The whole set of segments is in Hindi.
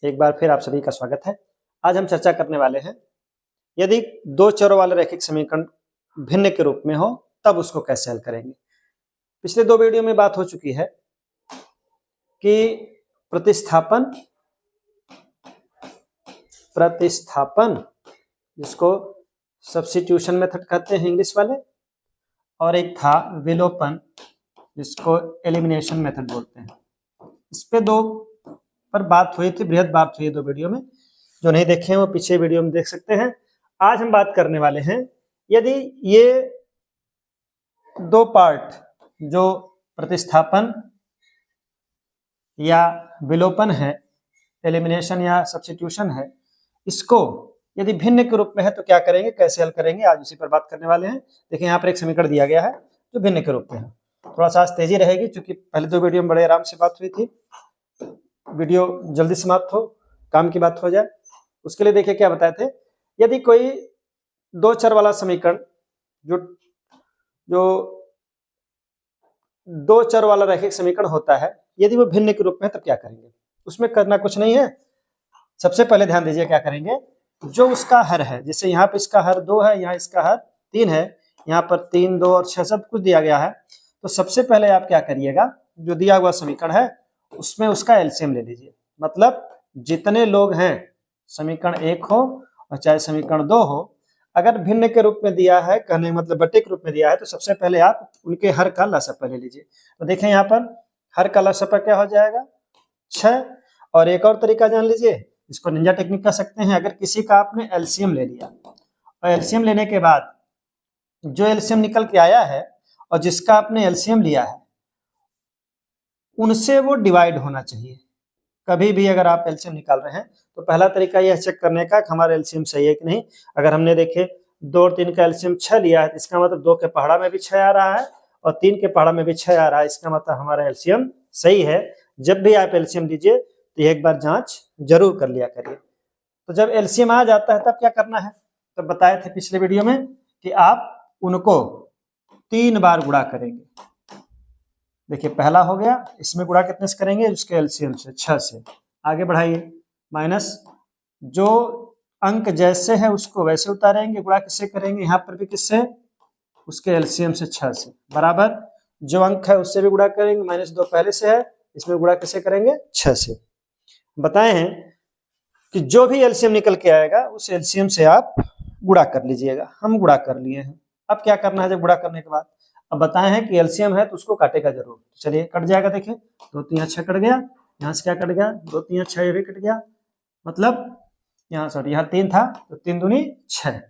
एक बार फिर आप सभी का स्वागत है। आज हम चर्चा करने वाले हैं, यदि दो चरों वाले रैखिक समीकरण भिन्न के रूप में हो तब उसको कैसे हल करेंगे। पिछले दो वीडियो में बात हो चुकी है कि प्रतिस्थापन जिसको सब्स्टिट्यूशन मेथड कहते हैं इंग्लिश वाले, और एक था विलोपन जिसको एलिमिनेशन मेथड बोलते हैं। इस पे दो पर बात हुई थी, बृहद बात हुई दो वीडियो में। जो नहीं देखे हैं वो पीछे वीडियो में देख सकते हैं। आज हम बात करने वाले हैं, यदि ये दो पार्ट जो प्रतिस्थापन या विलोपन है, एलिमिनेशन या सब्स्टिट्यूशन है, इसको यदि भिन्न के रूप में है तो क्या करेंगे, कैसे हल करेंगे, आज उसी पर बात करने वाले हैं। देखिए यहाँ पर एक समीकरण दिया गया है जो भिन्न के रूप में है। थोड़ा सा आज तेजी रहेगी क्योंकि पहले दो वीडियो में बड़े आराम से बात हुई थी। वीडियो जल्दी समाप्त हो, काम की बात हो जाए, उसके लिए देखिए क्या बताए थे। यदि कोई दो चर वाला समीकरण जो दो चर वाला रैखिक समीकरण होता है, यदि वो भिन्न के रूप में है तब क्या करेंगे। उसमें करना कुछ नहीं है। सबसे पहले ध्यान दीजिए क्या करेंगे, जो उसका हर है, जैसे यहाँ पे इसका हर 2 है, यहाँ इसका हर 3 है, यहाँ पर 3, 2 और 6 सब कुछ दिया गया है। तो सबसे पहले आप क्या करिएगा, जो दिया हुआ समीकरण है उसमें उसका एलसीएम ले लीजिए। मतलब जितने लोग हैं, समीकरण 1 हो और चाहे समीकरण 2 हो, अगर भिन्न के रूप में दिया है, कहने मतलब बट्टे के रूप में दिया है, तो सबसे पहले आप उनके हर का लसापा ले लीजिए। तो देखें यहाँ पर हर का लसापा क्या हो जाएगा, 6। और एक और तरीका जान लीजिए, इसको निंजा टेक्निक कह सकते हैं। अगर किसी का आपने एलसीएम ले लिया और एलसीएम लेने के बाद जो एलसीएम निकल के आया है और जिसका आपने एलसीएम लिया है उनसे वो डिवाइड होना चाहिए। कभी भी अगर आप एलसीएम निकाल रहे हैं तो पहला तरीका यह चेक करने का कि हमारा एलसीएम सही है कि नहीं। अगर हमने देखे 2 और 3 का एलसीएम 6 लिया है तो इसका मतलब 2 के पहाड़ा में भी 6 आ रहा है और 3 के पहाड़ा में भी 6 आ रहा है, इसका मतलब हमारा एलसीएम सही है। जब भी आप एलसीएम लीजिए तो एक बार जांच जरूर कर लिया करिए। तो जब एलसीएम आ जाता है तब क्या करना है, तो बताए थे पिछले वीडियो में कि आप उनको 3 बार गुणा करेंगे। देखिए पहला हो गया, इसमें गुणा कितने से करेंगे, उसके एलसीएम से 6 से। आगे बढ़ाइए, माइनस जो अंक जैसे है उसको वैसे उतारेंगे, गुणा किससे करेंगे, यहाँ पर भी किससे, उसके एलसीएम से 6 से, बराबर जो अंक है उससे भी गुणा करेंगे, -2 पहले से है, इसमें गुणा किससे करेंगे, 6 से। बताए हैं कि जो भी एलसीएम निकल के आएगा उस एलसीएम से आप गुणा कर लीजिएगा। हम गुणा कर लिए हैं। अब क्या करना है, जब गुणा करने के बाद अब बताए हैं कि एलसीएम है तो उसको काटेगा जरूर। चलिए कट जाएगा, देखिए 2 3 6 कट गया, यहाँ से क्या कट गया, 2 3 6 ये भी कट गया, मतलब यहाँ सॉरी यहाँ 3 था तो 3 दूनी 6।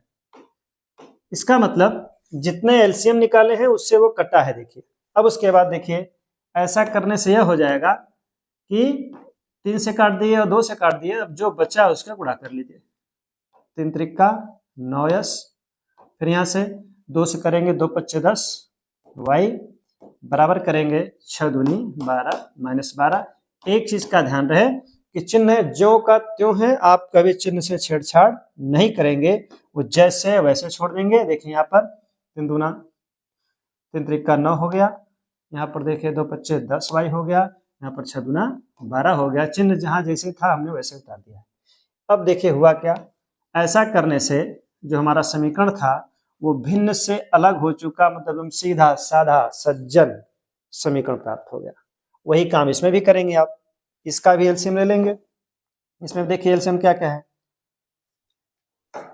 इसका मतलब जितने एलसीएम निकाले हैं उससे वो कटा है। देखिए अब उसके बाद देखिए ऐसा करने से यह हो जाएगा कि 3 से काट दिए और 2 से काट दिए, अब जो बचा उसका गुणा कर लीजिए। 3 त्रिका 9s, फिर यहाँ से 2 से करेंगे 2 पच्चे 10, y बराबर करेंगे 6 दूनी 12 -12। एक चीज का ध्यान रहे कि चिन्ह जो का त्यों है, आप कभी चिन्ह से छेड़छाड़ नहीं करेंगे, वो जैसे है वैसे छोड़ देंगे। देखिए यहाँ पर 3 दूना 3 त्रिका 9 हो गया, यहाँ पर देखिए 2 पच्चे 10 y हो गया, यहाँ पर 6 दूना 12 हो गया। चिन्ह जहां जैसे था हमने वैसे उतार दिया। अब देखिए हुआ क्या, ऐसा करने से जो हमारा समीकरण था वो भिन्न से अलग हो चुका, मतलब हम सीधा साधा सज्जन समीकरण प्राप्त हो गया। वही काम इसमें भी करेंगे आप, इसका भी एलसीएम ले लेंगे। इसमें देखिए एलसीएम क्या क्या है,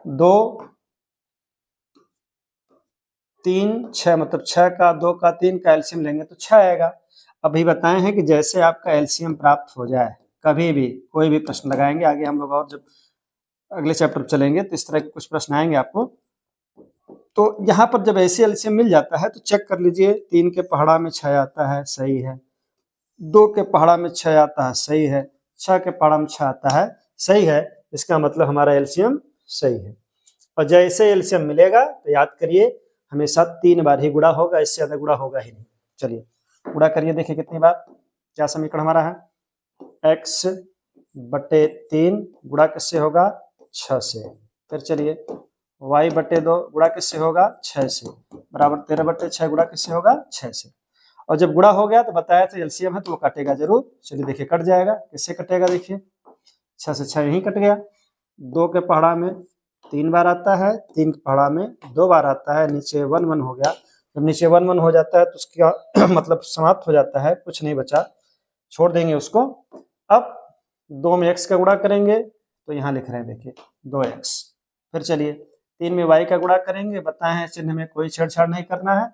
2 3 6, मतलब 6 का 2 का 3 का एलसीएम लेंगे तो 6 आएगा। अभी बताए हैं कि जैसे आपका एलसीएम प्राप्त हो जाए, कभी भी कोई भी प्रश्न लगाएंगे, आगे हम लोग और जब अगले चैप्टर चलेंगे तो इस तरह के कुछ प्रश्न आएंगे आपको। तो यहाँ पर जब ऐसे एलसीएम मिल जाता है तो चेक कर लीजिए, 3 के पहाड़ा में 6 आता है, सही है। 2 के पहाड़ा में 6 आता है, सही है। 6 के पहाड़ा में 6 आता है, सही है। इसका मतलब हमारा एलसीएम सही है। और जैसे एलसीएम मिलेगा तो याद करिए हमेशा 3 बार ही गुणा होगा, इससे ज्यादा गुणा होगा ही नहीं। चलिए गुणा करिए, देखिए कितनी बार, क्या समीकरण हमारा है, x/3 गुणा किससे होगा, 6 से। फिर चलिए y/2 गुणा किससे होगा, 6 से, बराबर 13/6 गुणा किससे होगा, 6 से। और जब गुणा हो गया तो बताया था एलसीएम है तो वो काटेगा जरूर। चलिए देखिए कट जाएगा, किससे कटेगा, देखिए 6 से 6 यहीं कट गया, 2 के पहाड़ा में 3 बार आता है, 3 के पहाड़ा में 2 बार आता है, नीचे 1 1 हो गया। जब नीचे 1 1 हो जाता है तो उसका मतलब समाप्त हो जाता है, कुछ नहीं बचा, छोड़ देंगे उसको। अब 2 में x का गुणा करेंगे तो यहाँ लिख रहे हैं देखिए 2x। फिर चलिए 3 में y का गुणा करेंगे, बताए हैं चिन्ह में कोई छेड़छाड़ नहीं करना है,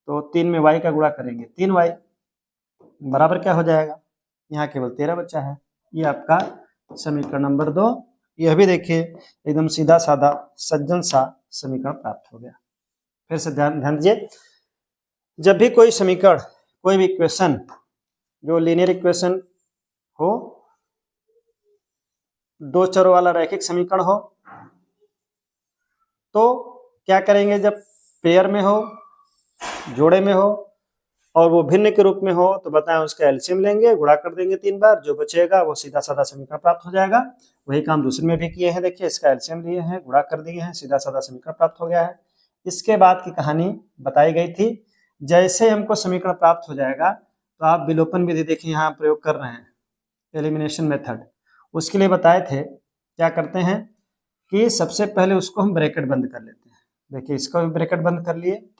तो 3 में y का गुणा करेंगे 3y बराबर क्या हो जाएगा, यहाँ केवल 13 बचा है। ये आपका समीकरण नंबर 2। यह भी देखिए एकदम सीधा साधा सज्जन सा समीकरण प्राप्त हो गया। फिर से ध्यान दीजिए, जब भी कोई समीकरण, कोई भी इक्वेशन जो लीनियर इक्वेशन हो, 2 चरों वाला रैखिक समीकरण हो, तो क्या करेंगे, जब पेयर में हो, जोड़े में हो और वो भिन्न के रूप में हो तो बताएं उसका एलसीएम लेंगे, गुणा कर देंगे 3 बार, जो बचेगा वो सीधा साधा समीकरण प्राप्त हो जाएगा। वही काम दूसरे में भी किए हैं, देखिए इसका एलसीएम लिए हैं, गुणा कर दिए हैं, सीधा साधा समीकरण प्राप्त हो गया है। इसके बाद की कहानी बताई गई थी, जैसे हमको समीकरण प्राप्त हो जाएगा तो आप विलोपन विधि देखिए यहाँ प्रयोग कर रहे हैं, एलिमिनेशन मेथड। उसके लिए बताए थे क्या करते हैं कि सबसे पहले उसको हम ब्रैकेट बंद कर लेते हैं। देखिए इसको भी ब्रैकेट बंद कर लिए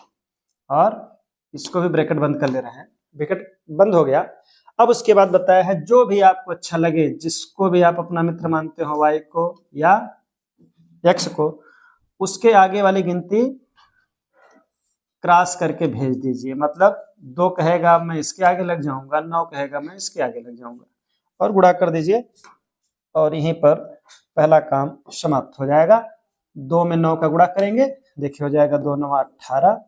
और इसको भी ब्रैकेट बंद कर ले रहे हैं, ब्रैकेट बंद हो गया। अब उसके बाद बताया है जो भी आपको अच्छा लगे, जिसको भी आप अपना मित्र मानते हो, y को या x को, उसके आगे वाली गिनती क्रॉस करके भेज दीजिए। मतलब 2 कहेगा मैं इसके आगे लग जाऊंगा, 9 कहेगा मैं इसके आगे लग जाऊंगा, और गुणा कर दीजिए और यहीं पर पहला काम समाप्त हो जाएगा। 2 में 9 का गुणा करेंगे, देखिए हो जाएगा 2 9 18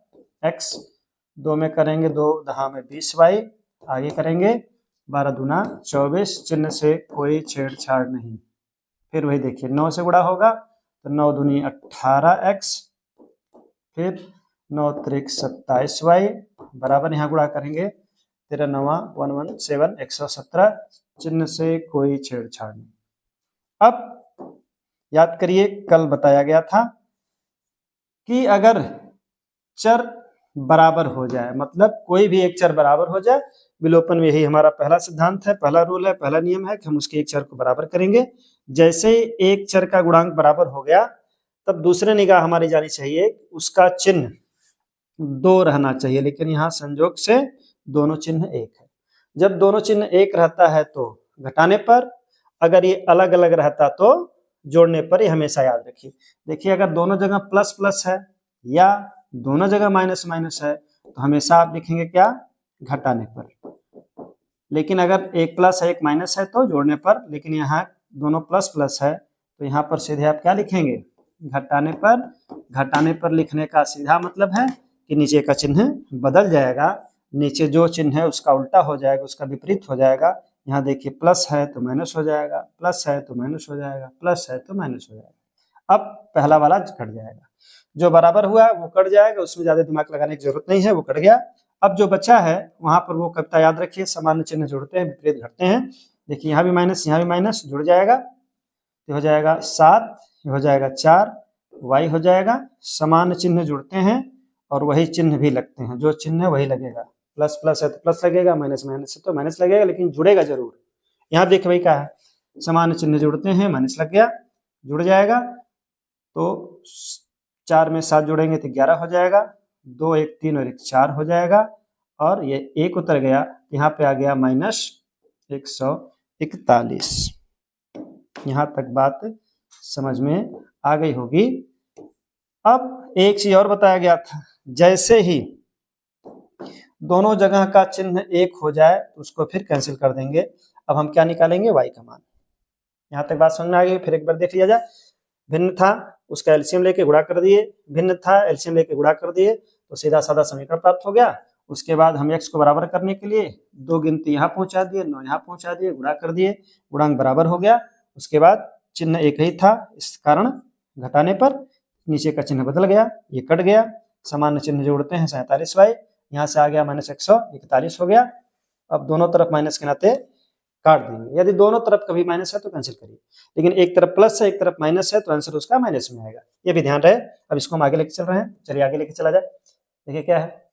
x, 2 में करेंगे 2 10 में 20y, आगे करेंगे 12 दूना 24, चिन्ह से कोई छेड़छाड़ नहीं। फिर वही देखिए 9 से गुणा होगा तो 9 दूनी 18x, फिर 9 त्रिक 27y बराबर, यहाँ गुणा करेंगे 13 9 117 117, चिन्ह से कोई छेड़छाड़ नहीं। अब याद करिए कल बताया गया था कि अगर चर बराबर हो जाए, मतलब कोई भी एक चर बराबर हो जाए, विलोपन में यही हमारा पहला सिद्धांत है, पहला रूल है, पहला नियम है कि हम उसके एक चर को बराबर करेंगे। जैसे ही एक चर का गुणांक बराबर हो गया तब दूसरे निगाह हमारी जानी चाहिए उसका चिन्ह 2 रहना चाहिए, लेकिन यहाँ संयोग से दोनों चिन्ह 1 है। जब दोनों चिन्ह 1 रहता है तो घटाने पर, अगर ये अलग अलग रहता तो जोड़ने पर, ये हमेशा याद रखिए। देखिए अगर दोनों जगह प्लस प्लस है या दोनों जगह माइनस माइनस है तो हमेशा आप लिखेंगे क्या, घटाने पर। लेकिन अगर एक प्लस है एक माइनस है तो जोड़ने पर, लेकिन यहाँ दोनों प्लस प्लस है तो यहाँ पर सीधे आप क्या लिखेंगे, घटाने पर। घटाने पर लिखने का सीधा मतलब है कि नीचे का चिन्ह बदल जाएगा, नीचे जो चिन्ह है उसका उल्टा हो जाएगा, उसका विपरीत हो जाएगा। यहाँ देखिए प्लस है तो माइनस हो जाएगा, प्लस है तो माइनस हो जाएगा, प्लस है तो माइनस हो जाएगा। अब पहला वाला कट जाएगा, जो बराबर हुआ है वो कट जाएगा, उसमें ज्यादा दिमाग लगाने की जरूरत नहीं है, वो कट गया। अब जो बचा है वहां पर वो कविता याद रखिए, सामान्य चिन्ह जोड़ते हैं विपरीत घटते हैं। देखिए यहाँ भी माइनस जुड़ जाएगा, ये हो जाएगा 7, ये हो जाएगा 4, y हो जाएगा। समान चिन्ह जुड़ते हैं और वही चिन्ह भी लगते हैं, जो चिन्ह है वही लगेगा। प्लस प्लस है तो प्लस लगेगा, माइनस माइनस है तो माइनस लगेगा, लेकिन जुड़ेगा जरूर। यहाँ देखिए भाई क्या है, समान चिन्ह जुड़ते हैं, माइनस लग गया, जुड़ जाएगा। तो 4 में 7 जोड़ेंगे तो 11 हो जाएगा, 2 1 3 और 1 4 हो जाएगा, और ये 1 उतर गया, यहाँ पे आ गया -141। यहाँ तक बात समझ में आ गई होगी। अब एक चीज और बताया गया था, जैसे ही दोनों जगह का चिन्ह 1 हो जाए तो उसको फिर कैंसिल कर देंगे। अब हम क्या निकालेंगे, y का मान। यहाँ तक बात समझ में आ गई। फिर एक बार देख लिया जाए, भिन्न था उसका एलसीएम लेके गुणा कर दिए, भिन्न था एलसीएम लेके गुणा कर दिए, तो सीधा साधा समीकरण प्राप्त हो गया। उसके बाद हम x को बराबर करने के लिए 2 गिनती यहाँ पहुंचा दिए, 9 यहाँ पहुंचा दिए, गुणा कर दिए, गुणांक बराबर हो गया। उसके बाद चिन्ह एक ही था, इस कारण घटाने पर नीचे का चिन्ह बदल गया, ये कट गया। सामान्य चिन्ह जोड़ते हैं 47y, यहाँ से आ गया -141 हो गया। अब दोनों तरफ माइनस के नाते काट देंगे, यदि दोनों तरफ कभी माइनस है तो कैंसिल करिए, लेकिन एक तरफ प्लस है एक तरफ माइनस है तो आंसर उसका माइनस में आएगा, ये भी ध्यान रहे। अब इसको हम आगे लेके चल रहे हैं, चलिए आगे लेके चला जाए। देखिए क्या है,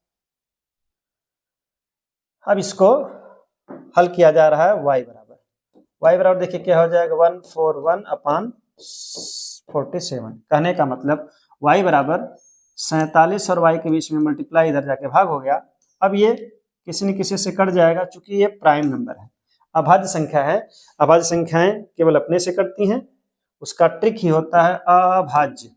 अब इसको हल किया जा रहा है y y बराबर देखिए क्या हो जाएगा 141/47। कहने का मतलब y बराबर 47 और y के बीच में मल्टीप्लाई इधर जाके भाग हो गया। अब ये किसी न किसी से कट जाएगा, चूंकि ये प्राइम नंबर है, अभाज्य संख्या है। अभाज्य संख्याएं केवल अपने से कटती हैं, उसका ट्रिक ही होता है अभाज्य।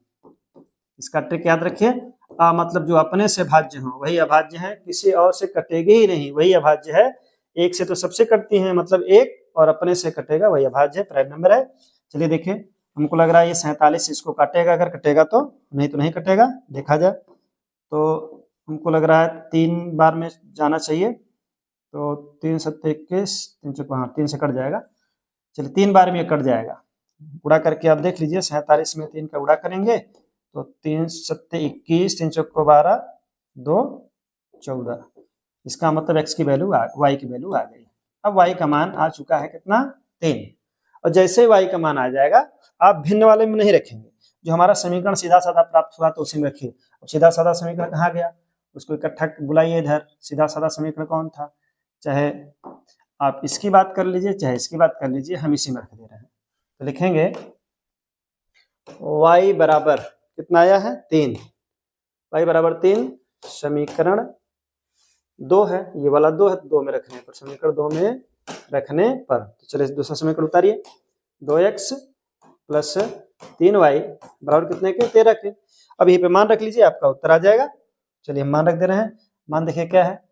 इसका ट्रिक याद रखिए, मतलब जो अपने से भाज्य हो वही अभाज्य है, किसी और से कटेगी ही नहीं वही अभाज्य है। एक से तो सबसे कटती है, मतलब एक, और अपने से कटेगा वही अभाज्य है, प्राइम नंबर है। चलिए देखिए, हमको लग रहा है ये 47 इसको काटेगा, अगर कटेगा तो नहीं कटेगा, देखा जाए तो हमको लग रहा है 3 बार में जाना चाहिए, तो 3 7 21, 3 चौको, हाँ 3 से कट जाएगा। चलिए 3 बार में ये कट जाएगा, गुणा करके आप देख लीजिए, 47 में 3 का गुणा करेंगे तो 3 7 21, 3 चौको 12, 2 14। इसका मतलब x की वैल्यू y की वैल्यू आ गई। अब y का मान आ चुका है कितना 3। और जैसे ही y का मान आ जाएगा, आप भिन्न वाले में नहीं रखेंगे, जो हमारा समीकरण सीधा साधा प्राप्त हुआ तो उसी में रखिए। अब सीधा साधा समीकरण कहाँ गया, उसको इकट्ठा बुलाइए इधर। सीधा साधा समीकरण कौन था, चाहे आप इसकी बात कर लीजिए चाहे इसकी बात कर लीजिए, हम इसी में रख दे रहे हैं। तो लिखेंगे y बराबर कितना आया है 3, y बराबर 3, समीकरण 2 है, ये वाला 2 है, 2 में रखने पर, समीकरण 2 में रखने पर। तो चलिए दूसरा समीकरण उतारिए, 2x प्लस 3y बराबर कितने के 13 के। अब यहीं पे मान रख लीजिए, आपका उत्तर आ जाएगा। चलिए हम मान रख दे रहे हैं, मान देखिए क्या है,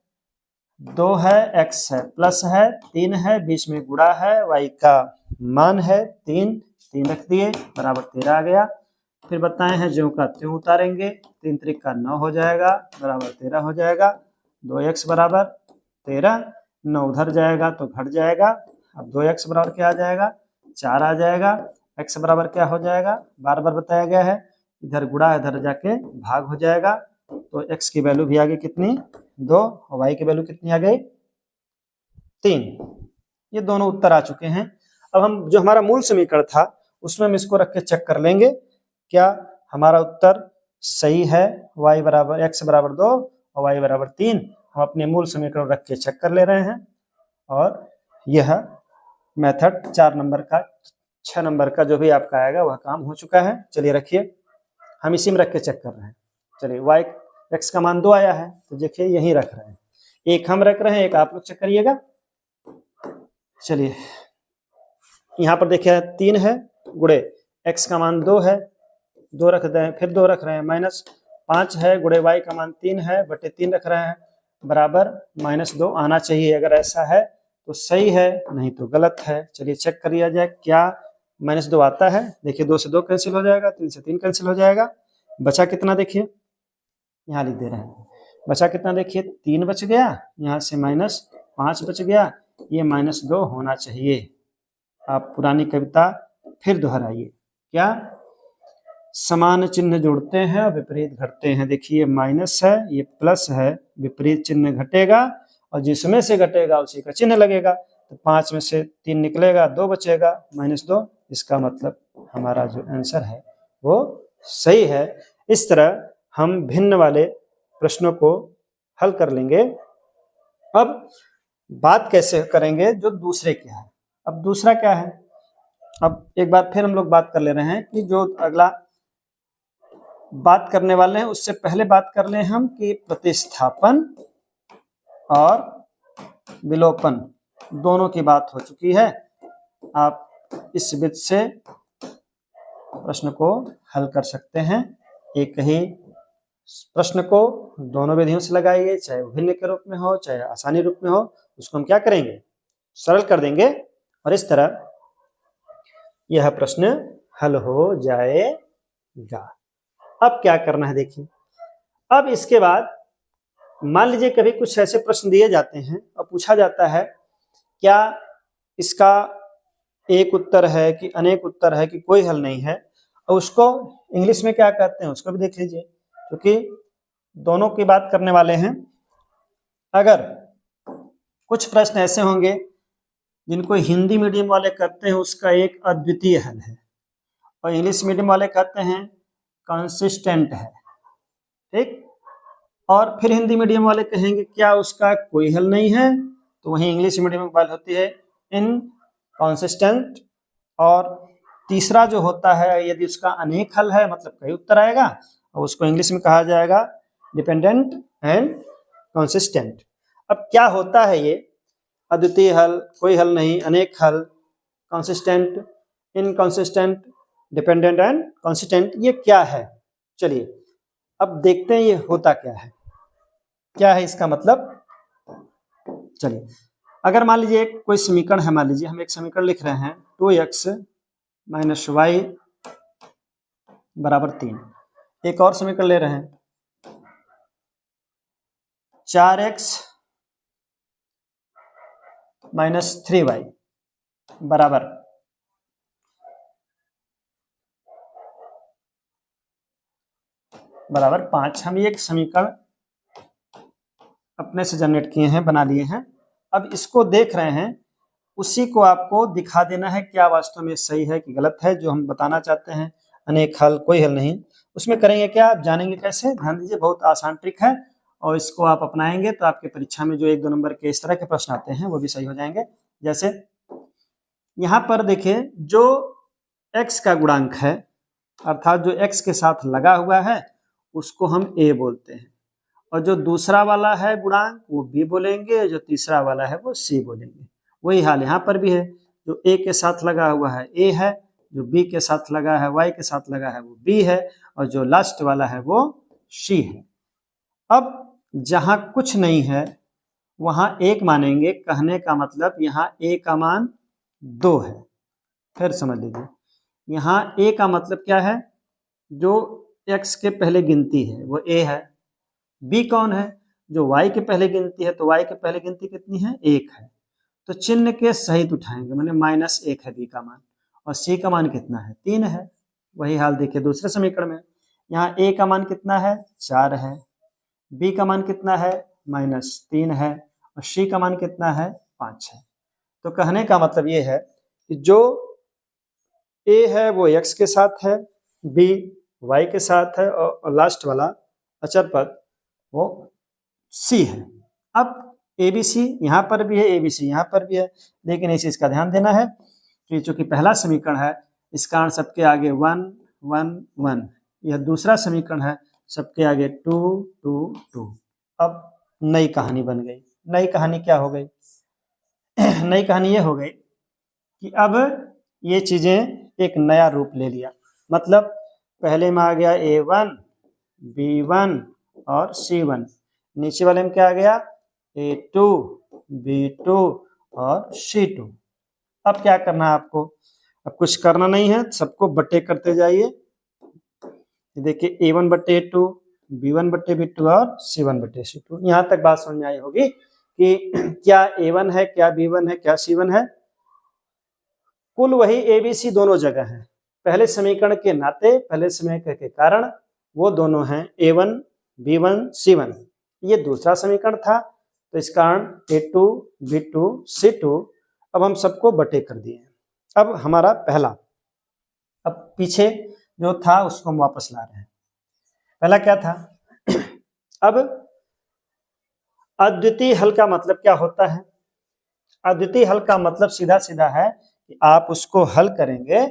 2 है, x है, प्लस है, 3 है, बीच में गुणा है, y का मान है 3 रख दिए, बराबर 13 आ गया। फिर बताए हैं ज्यों का त्यों उतारेंगे, 3 त्रिक का 9 हो जाएगा, बराबर 13 हो जाएगा। 2x बराबर 13, 9 उधर जाएगा तो घट जाएगा। अब 2x बराबर क्या आ जाएगा 4 आ जाएगा। x बराबर क्या हो जाएगा, बार बार बताया गया है, इधर गुणा इधर जाके भाग हो जाएगा। तो x की वैल्यू भी आ गई कितनी 2, और y की वैल्यू कितनी आ गई 3। ये दोनों उत्तर आ चुके हैं। अब हम जो हमारा मूल समीकरण था उसमें हम इसको रख के चेक कर लेंगे, क्या हमारा उत्तर सही है। y बराबर x बराबर 2 और y बराबर 3 हम अपने मूल समीकरण रख के चेक कर ले रहे हैं। और यह मेथड 4 नंबर का 6 नंबर का जो भी आपका आएगा वह काम हो चुका है। चलिए रखिए, हम इसी में रख के चेक कर रहे हैं। चलिए y x का मान 2 आया है, तो देखिए यहीं रख रहे हैं, एक हम रख रहे हैं, एक आप लोग चेक करिएगा। चलिए यहाँ पर देखिए 3 है, गुणे x का मान 2 है, 2 रख दें, फिर 2 रख रहे हैं, माइनस 5 है, गुणे y का मान 3 है, बटे 3 रख रहे हैं, बराबर -2 आना चाहिए। अगर ऐसा है तो सही है, नहीं तो गलत है। चलिए चेक कर लिया जाए, क्या -2 आता है। देखिए 2 से 2 कैंसिल हो जाएगा, 3 से 3 कैंसिल हो जाएगा, बचा कितना देखिए, यहाँ लिख दे रहे हैं, बचा कितना देखिए 3 बच गया, यहाँ से -5 बच गया, ये -2 होना चाहिए। आप पुरानी कविता फिर दोहराइए, क्या समान चिन्ह जोड़ते हैं और विपरीत घटते हैं। देखिए माइनस है, ये प्लस है, विपरीत चिन्ह घटेगा और जिसमें से घटेगा उसी का चिन्ह लगेगा। तो 5 में से 3 निकलेगा, 2 बचेगा, -2। इसका मतलब हमारा जो आंसर है वो सही है। इस तरह हम भिन्न वाले प्रश्नों को हल कर लेंगे। अब बात कैसे करेंगे जो दूसरे क्या है। अब दूसरा क्या है, अब एक बार फिर हम लोग बात कर ले रहे हैं कि जो अगला बात करने वाले हैं उससे पहले बात कर ले हम कि प्रतिस्थापन और विलोपन दोनों की बात हो चुकी है। आप इस विधि से प्रश्न को हल कर सकते हैं। एक ही प्रश्न को दोनों विधियों से लगाइए, चाहे भिन्न के रूप में हो चाहे आसानी रूप में हो, उसको हम क्या करेंगे सरल कर देंगे और इस तरह यह प्रश्न हल हो जाएगा। अब क्या करना है देखिए, अब इसके बाद मान लीजिए कभी कुछ ऐसे प्रश्न दिए जाते हैं और पूछा जाता है क्या इसका एक उत्तर है कि अनेक उत्तर है कि कोई हल नहीं है, और उसको इंग्लिश में क्या कहते हैं उसको भी देख लीजिए, क्योंकि दोनों की बात करने वाले हैं। अगर कुछ प्रश्न ऐसे होंगे जिनको हिंदी मीडियम वाले कहते हैं उसका एक अद्वितीय हल है, और इंग्लिश मीडियम वाले कहते हैं कंसिस्टेंट है, ठीक, और फिर हिंदी मीडियम वाले कहेंगे क्या उसका कोई हल नहीं है, तो वहीं इंग्लिश मीडियम की बात होती है कॉन्सिस्टेंट, और तीसरा जो होता है यदि उसका अनेक हल है मतलब कई उत्तर आएगा, और उसको इंग्लिश में कहा जाएगा डिपेंडेंट एंड कॉन्सिस्टेंट। अब क्या होता है ये अद्वितीय हल, कोई हल नहीं, अनेक हल, consistent, inconsistent, dependent and consistent, ये क्या है? चलिए अब देखते हैं ये होता क्या है इसका मतलब। चलिए अगर मान लीजिए कोई समीकरण है, मान लीजिए हम एक समीकरण लिख रहे हैं 2x - y = 3। एक और समीकरण ले रहे हैं 4x - 3y बराबर 5। हम ये एक समीकरण अपने से जनरेट किए हैं, बना लिए हैं। अब इसको देख रहे हैं, उसी को आपको दिखा देना है क्या वास्तव में सही है कि गलत है, जो हम बताना चाहते हैं। अनेक हल, कोई हल नहीं, उसमें करेंगे क्या, आप जानेंगे कैसे, ध्यान दीजिए, बहुत आसान ट्रिक है, और इसको आप अपनाएंगे तो आपके परीक्षा में जो 1-2 नंबर के इस तरह के प्रश्न आते हैं वो भी सही हो जाएंगे। जैसे यहाँ पर देखिए, जो x का गुणांक है अर्थात जो x के साथ लगा हुआ है उसको हम a बोलते हैं, और जो दूसरा वाला है गुणांक वो b बोलेंगे, जो तीसरा वाला है वो c बोलेंगे। वही हाल यहाँ पर भी है, जो a के साथ लगा हुआ है a है, जो b के साथ लगा है, y के साथ लगा है वो b है, और जो लास्ट वाला है वो c है। अब जहां कुछ नहीं है वहां 1 मानेंगे, कहने का मतलब यहाँ a का मान 2 है। फिर समझ लीजिए, यहाँ a का मतलब क्या है, जो x के पहले गिनती है वो a है। b कौन है, जो y के पहले गिनती है, तो y के पहले गिनती कितनी है, 1 है। तो चिन्ह के सहित उठाएंगे, माने -1 है b का मान, और c का मान कितना है, 3 है। वही हाल देखिए दूसरे समीकरण में, यहाँ a का मान कितना है, 4 है, b का मान कितना है, -3 है, और c का मान कितना है, 5 है। तो कहने का मतलब ये है कि जो a है वो x के साथ है, b y के साथ है, और लास्ट वाला अचर पद वो c है। अब ABC यहाँ पर भी है, ABC यहाँ पर भी है, लेकिन इस चीज का ध्यान देना है कि चूंकि पहला समीकरण है इस कारण सबके आगे 1 1 1, यह दूसरा समीकरण है सबके आगे 2 2 2। अब नई कहानी बन गई। नई कहानी क्या हो गई? नई कहानी ये हो गई कि अब ये चीजें एक नया रूप ले लिया। मतलब पहले में आ गया A1 B1 और C1, नीचे वाले में क्या आ गया, A2 B2 और C2। अब क्या करना है आपको, अब कुछ करना नहीं है, सबको बट्टे करते जाइए। देखिए A1 बट्टे A2, B1 बट्टे B2 और C1 बट्टे C2। यहाँ तक बात समझ में आई होगी कि क्या A1 है, क्या B1 है, क्या C1 है। कुल वही ABC दोनों जगह है, पहले समीकरण के नाते, पहले समीकरण के कारण वो दोनों हैं A1 B1 C1। ये दूसरा समीकरण था, तो इस कारण A2 B2 C2। अब हम सबको बटे कर दिए। अब हमारा पहला, अब पीछे जो था उसको हम वापस ला रहे हैं। पहला क्या था, अब अद्वितीय हल का मतलब क्या होता है? अद्वितीय हल का मतलब सीधा सीधा है कि आप उसको हल करेंगे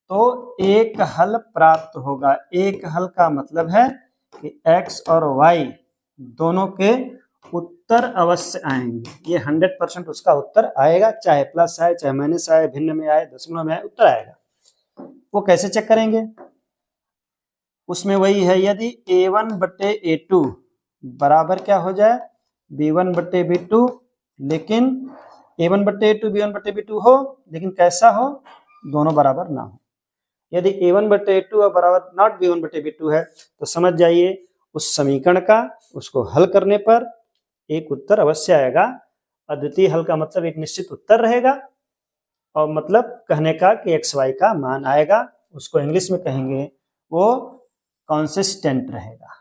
तो एक हल प्राप्त होगा। एक हल का मतलब है कि x और y दोनों के उत्तर अवश्य आएंगे। ये 100% उसका उत्तर आएगा, चाहे प्लस आए, चाहे माइनस आए, भिन्न में आए, दशमलव में आए, उत्तर आएगा। वो कैसे चेक करेंगे? उसमें वही है, यदि A1 बट्टे A2 बराबर क्या हो जाए, B1 बट्टे B2, लेकिन A1 बट्टे A2 B1 बट्टे B2 हो, लेकिन कैसा हो, दोनों बराबर ना हो। यदि A1 बट्टे A2 और बराबर नॉट B1 बट्टे B2 है तो समझ जाइए उस समीकरण का, उसको हल करने पर एक उत्तर अवश्य आएगा। अद्वितीय हल का मतलब एक निश्चित उत्तर रहेगा, और मतलब कहने का कि एक्स वाई का मान आएगा, उसको इंग्लिश में कहेंगे वो कॉन्सिस्टेंट रहेगा।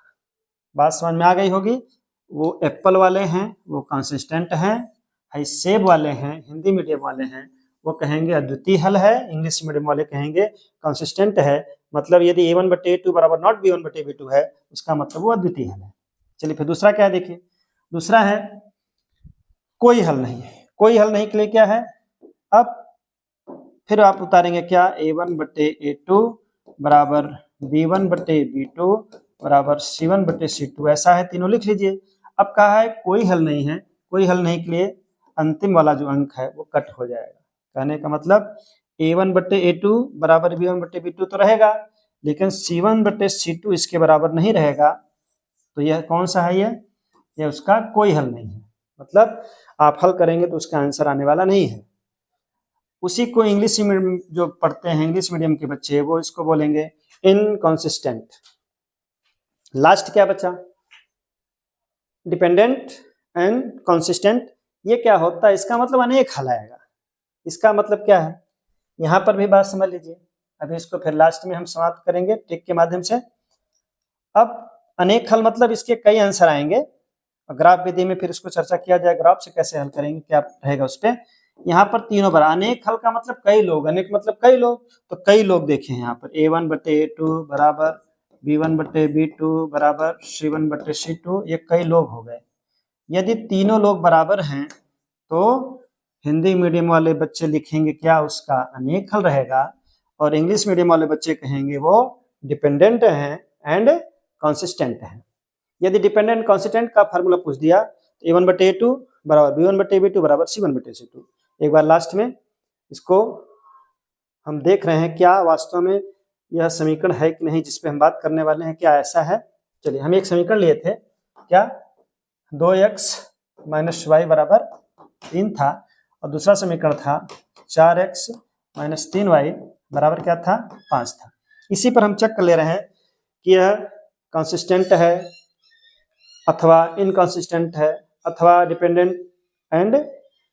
बात समझ में आ गई होगी। वो एप्पल वाले हैं वो कॉन्सिस्टेंट हैं, सेब वाले हैं, हिंदी मीडियम वाले हैं, वो कहेंगे अद्वितीय हल है, इंग्लिश मीडियम वाले कहेंगे कॉन्सिस्टेंट है। मतलब यदि A1 बट्टे A2 बराबर नॉट B1 बट्टे B2 है, उसका मतलब वो अद्वितीय हल है। चलिए फिर दूसरा क्या है, देखिए दूसरा है कोई हल नहीं। कोई हल नहीं के लिए क्या है, अब फिर आप उतारेंगे क्या, A1 बटे A2 बराबर B1 बटे B2 बराबर C1 बटे C2, ऐसा है, तीनों लिख लीजिए। अब कहा है कोई हल नहीं है, कोई हल नहीं के लिए अंतिम वाला जो अंक है वो कट हो जाएगा। कहने का मतलब A1 बटे A2 बराबर B1 बटे B2 तो रहेगा, लेकिन C1 बटे C2 इसके बराबर नहीं रहेगा। तो यह कौन सा है, यह उसका कोई हल नहीं है, मतलब आप हल करेंगे तो उसका आंसर आने वाला नहीं है। उसी को इंग्लिश मीडियम जो पढ़ते हैं, इंग्लिश मीडियम के बच्चे, वो इसको बोलेंगे इनकॉन्सिस्टेंट। लास्ट क्या बचा, डिपेंडेंट एंड कंसिस्टेंट। ये क्या होता है, इसका मतलब अनेक हल आएगा। इसका मतलब क्या है, यहां पर भी बात समझ लीजिए। अभी इसको फिर लास्ट में हम समाप्त करेंगे ट्रिक के माध्यम से। अब अनेक हल मतलब इसके कई आंसर आएंगे। ग्राफ विधि में फिर इसको चर्चा किया जाए, ग्राफ से कैसे हल करेंगे, क्या रहेगा उस पर। यहाँ पर तीनों बार अनेक हल का मतलब कई लोग, अनेक मतलब कई लोग, तो कई लोग देखें यहाँ पर A1 बटे A2 बराबर B1 बटे B2 बराबर C1 बटे C2, ये कई लोग हो गए। यदि तीनों लोग बराबर हैं तो हिंदी मीडियम वाले बच्चे लिखेंगे क्या, उसका अनेक हल रहेगा, और इंग्लिश मीडियम वाले बच्चे कहेंगे वो डिपेंडेंट हैं एंड कंसिस्टेंट हैं। यदि डिपेंडेंट कंसिस्टेंट का फार्मूला पूछ दिया तो A1 बटे A2 बराबर B1 बटे B2 बराबर C1 बटे C2। एक बार लास्ट में इसको हम देख रहे हैं क्या वास्तव में यह समीकरण है कि नहीं, जिसपे हम बात करने वाले हैं, क्या ऐसा है। चलिए, हम एक समीकरण लिए थे, क्या 2x माइनस वाई बराबर 3 था, और दूसरा समीकरण था 4x माइनस 3y बराबर क्या था, 5 था। इसी पर हम चेक कर ले रहे हैं कि यह कंसिस्टेंट है अथवा इनकंसिस्टेंट है, अथवा डिपेंडेंट एंड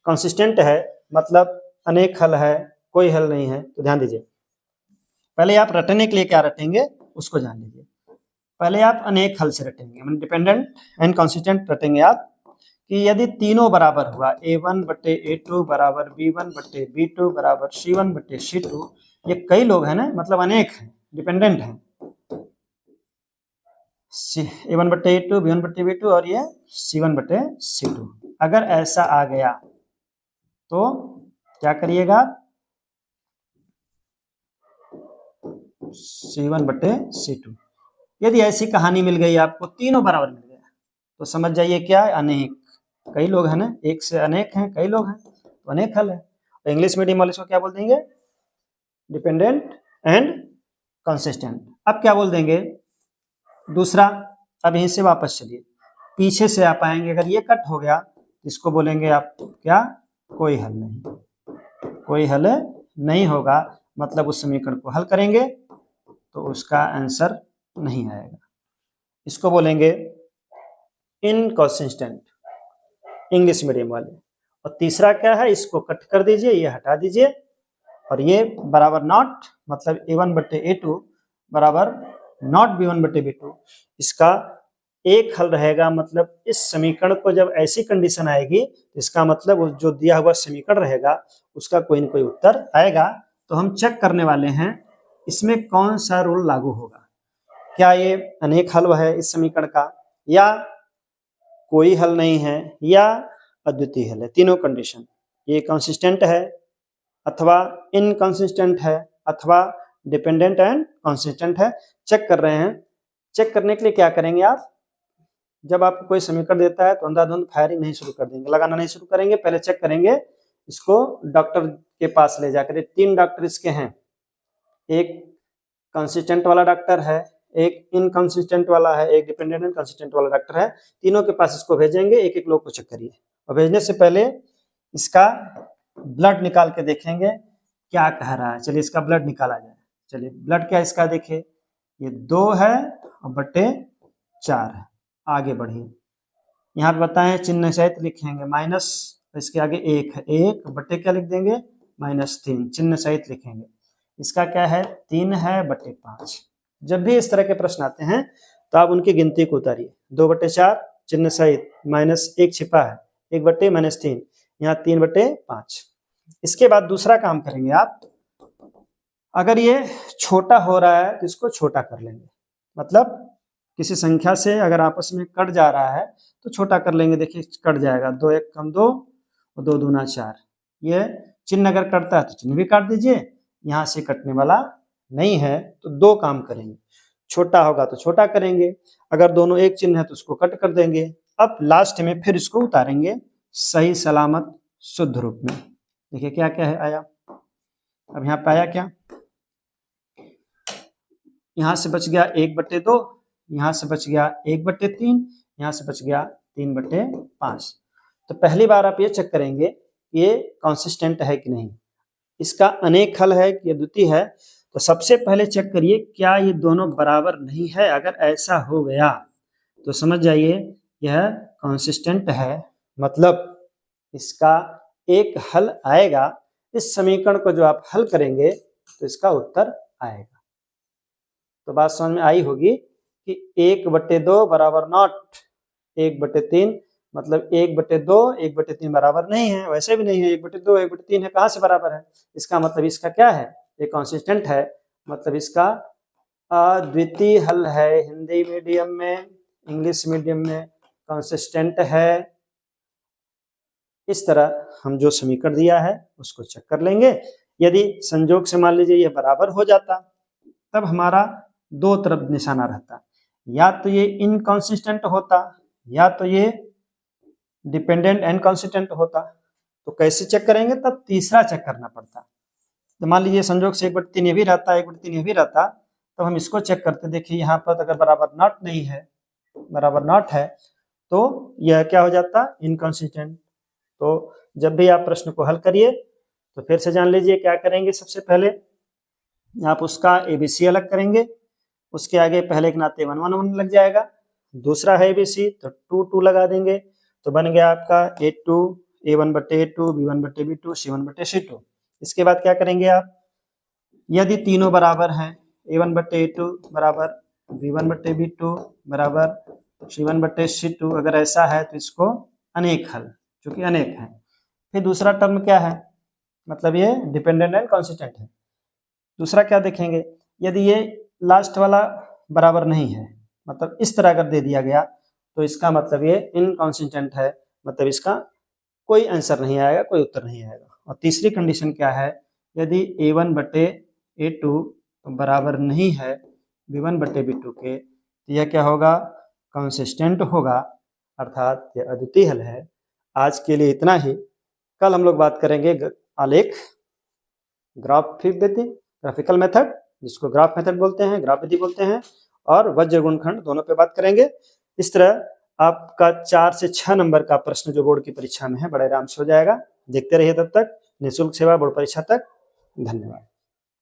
कंसिस्टेंट है, मतलब अनेक हल है, कोई हल नहीं है। तो ध्यान दीजिए, पहले आप रटने के लिए क्या रटेंगे उसको जान लीजिए। पहले आप अनेक हल से रटेंगे, मतलब डिपेंडेंट एंड कंसिस्टेंट रटेंगे आप, कि यदि तीनों बराबर हुआ A1 बटे A2 बराबर B1 बटे B2 बराबर C1 बटे C2, ये कई लोग हैं ना, मतलब अनेक हैं, डिपेंडेंट हैं, A1 बटे A2 B1 बटे B2 और ये C1 बटे C2। अगर ऐसा आ गया तो क्या करिएगा, C1 बटे C2। यदि ऐसी कहानी मिल गई आपको, तीनों बराबर मिल गया, तो समझ जाइए क्या है, अनेक, कई लोग हैं ना, एक से अनेक हैं, कई लोग हैं, तो अनेक हल है। तो इंग्लिश मीडियम वाले इसको क्या बोल देंगे, डिपेंडेंट एंड कंसिस्टेंट। अब क्या बोल देंगे दूसरा, अब यहीं से वापस चलिए, पीछे से आप आएंगे, अगर ये कट हो गया इसको बोलेंगे आप क्या, कोई हल नहीं, कोई हल नहीं होगा, मतलब उस समीकरण को हल करेंगे तो उसका आंसर नहीं आएगा, इसको बोलेंगे इनकंसिस्टेंट, इंग्लिश मीडियम वाले। और तीसरा क्या है, इसको कट कर दीजिए, ये हटा दीजिए, और ये बराबर नॉट, मतलब A1 बटे A2 बराबर नॉट B1 बटे B2, इसका एक हल रहेगा। मतलब इस समीकरण को जब ऐसी कंडीशन आएगी, इसका मतलब वो जो दिया हुआ समीकरण रहेगा उसका कोई न कोई उत्तर आएगा। तो हम चेक करने वाले हैं इसमें कौन सा रूल लागू होगा, क्या ये अनेक हल है इस समीकरण का, या कोई हल नहीं है, या अद्वितीय हल है। तीनों कंडीशन, ये कंसिस्टेंट है अथवा इनकंसिस्टेंट है, अथवा डिपेंडेंट एंड कंसिस्टेंट है, चेक कर रहे हैं। चेक करने के लिए क्या करेंगे आप, जब आपको कोई समीकरण देता है तो अंधाधुंध फायरिंग नहीं शुरू कर देंगे, लगाना नहीं शुरू करेंगे, पहले चेक करेंगे इसको डॉक्टर के पास ले जाकर। 3 डॉक्टर इसके हैं, एक कंसिस्टेंट वाला डॉक्टर है, एक इनकंसिस्टेंट वाला है, एक डिपेंडेंट एंड कंसिस्टेंट वाला डॉक्टर है। तीनों के पास इसको भेजेंगे, एक एक लोग को चेक करिए, और भेजने से पहले इसका ब्लड निकाल के देखेंगे क्या कह रहा है। चलिए इसका ब्लड निकाला जाए। चलिए ब्लड क्या इसका देखिए, ये 2 है और बटे 4 है। आगे बढ़िए, यहाँ पे बताएं चिन्ह सहित लिखेंगे, माइनस इसके आगे 1 है, 1 बटे क्या लिख देंगे, -3, चिन्ह सहित लिखेंगे। इसका क्या है, 3 है बटे 5। जब भी इस तरह के प्रश्न आते हैं तो आप उनकी गिनती को उतारिए, 2 बटे 4 चिन्ह सहित, -1 छिपा है, 1 बटे -3, यहाँ 3 बटे 5। इसके बाद दूसरा काम करेंगे आप, अगर ये छोटा हो रहा है तो इसको छोटा कर लेंगे, मतलब किसी संख्या से अगर आपस में कट जा रहा है तो छोटा कर लेंगे। देखिए कट जाएगा, 2 1 कम 2 और 2 दूना 4, ये चिन्ह अगर कटता है तो चिन्ह भी काट दीजिए, यहाँ से कटने वाला नहीं है तो दो काम करेंगे, छोटा होगा तो छोटा करेंगे, अगर दोनों एक चिन्ह है तो उसको कट कर देंगे। अब लास्ट में फिर इसको उतारेंगे सही सलामत शुद्ध रूप में। देखिए क्या क्या है आया, अब यहाँ पे आया क्या, यहाँ से बच गया 1/2, यहाँ से बच गया 1/3, यहाँ से बच गया 3/5। तो पहली बार आप ये चेक करेंगे ये कंसिस्टेंट है कि नहीं, इसका अनेक हल है कि अद्वितीय है। तो सबसे पहले चेक करिए क्या ये दोनों बराबर नहीं है, अगर ऐसा हो गया तो समझ जाइए यह कंसिस्टेंट है, मतलब इसका एक हल आएगा। इस समीकरण को जो आप हल करेंगे तो इसका उत्तर आएगा। तो बात समझ में आई होगी कि 1/2 बराबर नॉट 1/3, मतलब 1/2 1/3 बराबर नहीं है, वैसे भी नहीं है, 1/2 1/3 है, कहाँ से बराबर है, इसका मतलब इसका क्या है, ये कांस्टेंट है, मतलब इसका अद्वितीय हल है। हिंदी मीडियम में, इंग्लिश मीडियम में कांस्टेंट है। इस तरह हम जो समीकरण दिया है उसको चेक कर लेंगे। यदि संजोग से मान लीजिए यह बराबर हो जाता तब हमारा दो तरफ निशाना रहता, या तो ये इनकंसिस्टेंट होता या तो ये डिपेंडेंट एंड कंसिस्टेंट होता। तो कैसे चेक करेंगे, तब तीसरा चेक करना पड़ता। तो मान लीजिए संजोग से 1/3 ये भी रहता 1/3 ये भी रहता, तो हम इसको चेक करते, देखिए यहाँ पर अगर बराबर नॉट नहीं है, बराबर नॉट है तो यह क्या हो जाता, इनकंसिस्टेंट। तो जब भी आप प्रश्न को हल करिए तो फिर से जान लीजिए क्या करेंगे, सबसे पहले आप उसका ABC अलग करेंगे, उसके आगे पहले के नाते 1 1 1 लग जाएगा, दूसरा है ABC तो 2 2 लगा देंगे, तो बन गया आपका A2 A1/A2 B1/B2 C1/C2। इसके बाद क्या करेंगे आप, यदि तीनों बराबर हैं A1/A2 बराबर B1/B2 बराबर C1/C2, अगर ऐसा है तो इसको अनेक हल, चूंकि अनेक है। फिर दूसरा टर्म क्या है, मतलब ये डिपेंडेंट एंड कंसिस्टेंट है। दूसरा क्या देखेंगे, यदि ये लास्ट वाला बराबर नहीं है, मतलब इस तरह अगर दे दिया गया तो इसका मतलब ये इनकंसिस्टेंट है, मतलब इसका कोई आंसर नहीं आएगा, कोई उत्तर नहीं आएगा। और तीसरी कंडीशन क्या है, यदि A1/A2 बराबर नहीं है B1/B2 के, तो यह क्या होगा, कंसिस्टेंट होगा, अर्थात यह अद्वितीय हल है। आज के लिए इतना ही, कल हम लोग बात करेंगे आलेख, ग्राफिकल मेथड, जिसको ग्राफ मेथड बोलते हैं, ग्राफ विधि बोलते हैं, और वज्र गुणनखंड, दोनों पे बात करेंगे। इस तरह आपका 4 से 6 नंबर का प्रश्न जो बोर्ड की परीक्षा में है बड़े आराम से हो जाएगा। देखते रहिए, तब तक निःशुल्क सेवा बोर्ड परीक्षा तक। धन्यवाद।